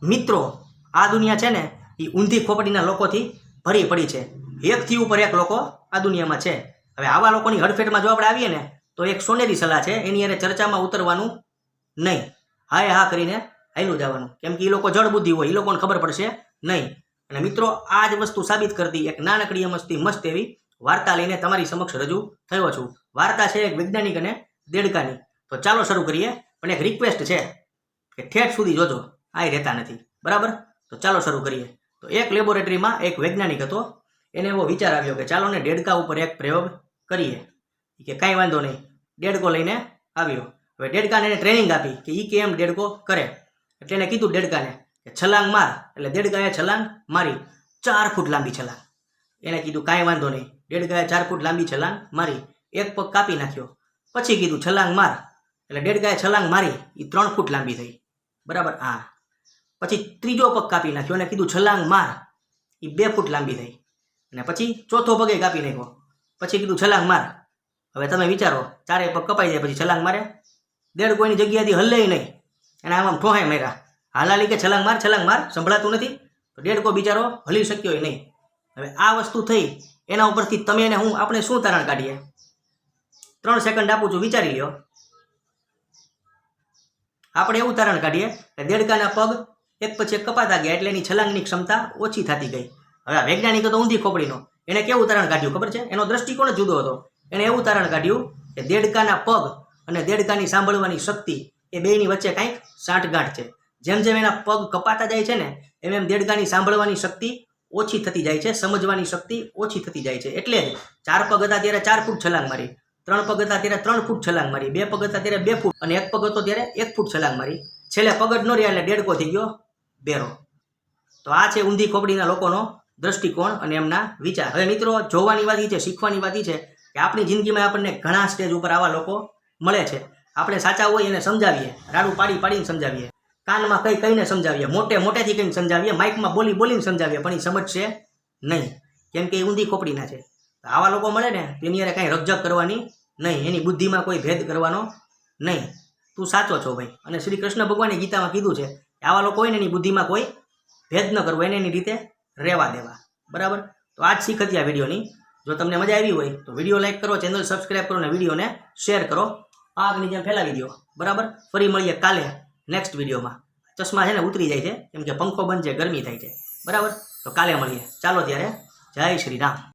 મિત્રો આ દુનિયા છે ને એ ઊંધી ખોપડીના લોકોથી ભરી પડી છે. એકથી ઉપર એક લોકો આ દુનિયામાં છે. હવે આવા લોકોની હડફેટમાં જો આપણે આવીએ ને તો એક સોનેરી સલાહ છે, એની અરે ચર્ચામાં ઉતરવાનું નહીં. હાય હા કરીને હાલ્યું જવાનું, કેમ કે એ લોકો જળ બુદ્ધિ હોય, એ લોકોને ખબર પડશે નહીં. અને મિત્રો આ જ વસ્તુ સાબિત કરતી એક નાનકડી મસ્ત એવી વાર્તા લઈને તમારી સમક્ષ રજૂ થયો છું. વાર્તા છે એક વૈજ્ઞાનિક અને દેડકાની. તો ચાલો શરૂ કરીએ, પણ એક રિક્વેસ્ટ છે કે ઠેઠ સુધી જોજો, આ રહેતા નથી, બરાબર? તો ચાલો શરૂ કરીએ. તો એક લેબોરેટરીમાં એક વૈજ્ઞાનિક હતો. એને એવો વિચાર આવ્યો કે ચાલો ને દેડકા ઉપર એક પ્રયોગ કરીએ. કે કાંઈ વાંધો નહીં, દેડકો લઈને આવ્યો. હવે દેડકાને એને ટ્રેનિંગ આપી કે એ કેમ દેડકો કરે. એટલે એને કીધું દેડકાને કે છલાંગ માર. એટલે દેડકાએ છલાંગ મારી, 4 ફૂટ લાંબી છલાંગ. એને કીધું કાંઈ વાંધો નહીં, દેડકાએ 4 ફૂટ લાંબી છલાંગ મારી, એક પગ કાપી નાખ્યો. પછી કીધું છલાંગ માર. એટલે દેડકાએ છલાંગ મારી, એ 3 ફૂટ લાંબી થઈ, બરાબર? હા. પછી ત્રીજો પગ કાપી નાખ્યો અને કીધું છલાંગ માર, એ 2 ફૂટ લાંબી થઈ. અને પછી ચોથો પગે કાપી નાખ્યો, પછી કીધું છલાંગ માર. હવે તમે વિચારો, 4 પગ કપાઈ જાય પછી છલાંગ મારે? દેડકો એની જગ્યાથી હલે નહીં, એને આમ ઠોહાઈ માર્યા. હાલાલી કે છલાંગ માર સંભળાતું નથી. તો દેડકો બિચારો હલી શક્યો નહીં. હવે આ વસ્તુ થઈ, એના ઉપરથી તમે અને હું આપણે શું તારણ કાઢીએ? 3 સેકન્ડ આપું છું, વિચારી લ્યો. આપણે એવું તારણ કાઢીએ કે દેડકાના પગ એક પછી એક કપાતા ગયા એટલે એની છલાંગની ક્ષમતા ઓછી થતી ગઈ. હવે આ વૈજ્ઞાનિક તો ઊંધી ખોપડીનો, એને કેવું તારણ કાઢ્યું ખબર છે? એનો દ્રષ્ટિકોણ જુદો હતો. એને એવું તારણ કાઢ્યું કે દેડકાના પગ અને દેડકાની સાંભળવાની શક્તિ એ બેની વચ્ચે કાંઈક સાંઠગાંઠ છે. જેમ જેમ એના પગ કપાતા જાય છે ને એમ એમ દેડકાની સાંભળવાની શક્તિ ઓછી થતી જાય છે, સમજવાની શક્તિ ઓછી થતી જાય છે. એટલે જ 4 પગ હતા ત્યારે 4 ફૂટ છલાંગ મારી, 3 પગ હતા ત્યારે 3 ફૂટ છલાંગ મારી, 2 પગ હતા ત્યારે 2 ફૂટ, અને 1 પગ હતો ત્યારે 1 ફૂટ છલાંગ મારી. છેલ્લે પગ જ ન રહ્યા એટલે દેડકો થઈ ગયો બેરો. તો આ છે ઊંધી ખોપડીના લોકોનો દ્રષ્ટિકોણ અને એમના વિચાર. હવે મિત્રો જોવાની વાત છે, શીખવાની વાત છે કે આપણી જિંદગીમાં આપણને ઘણા સ્ટેજ ઉપર આવા લોકો મળે છે. આપણે સાચા હોય એને સમજાવીએ, રાડું પાડીને સમજાવીએ, કાનમાં કહીને સમજાવીએ, મોટેથી કહીને સમજાવીએ, માઇકમાં બોલીને સમજાવીએ, પણ એ સમજશે નહીં, કેમ કે એ ઊંધી ખોપડીના છે. આવા લોકો મળે ને તેની યારે કાંઈ રકઝક કરવાની નહીં, એની બુદ્ધિમાં કોઈ ભેદ કરવાનો નહીં. તું સાચો છો ભાઈ. અને શ્રી કૃષ્ણ ભગવાને ગીતામાં કીધું છે કે આવા લોકો હોય ને એની બુદ્ધિમાં કોઈ ભેદ ન કરવો, એને એની રીતે રહેવા દેવા, બરાબર? તો આ જ શીખ હતી આ વિડીયોની. જો તમને મજા આવી હોય તો વિડીયો લાઈક કરો, ચેનલ સબસ્ક્રાઈબ કરો અને વિડીયોને શેર કરો, આગની જેમ ફેલાવી દો, બરાબર? ફરી મળીએ કાલે નેક્સ્ટ વિડીયોમાં. ચશ્મા છે ને ઉતરી જાય છે કેમ કે પંખો બંધ છે, ગરમી થાય છે, બરાબર? તો કાલે મળીએ. ચાલો ત્યારે, જય શ્રી રામ.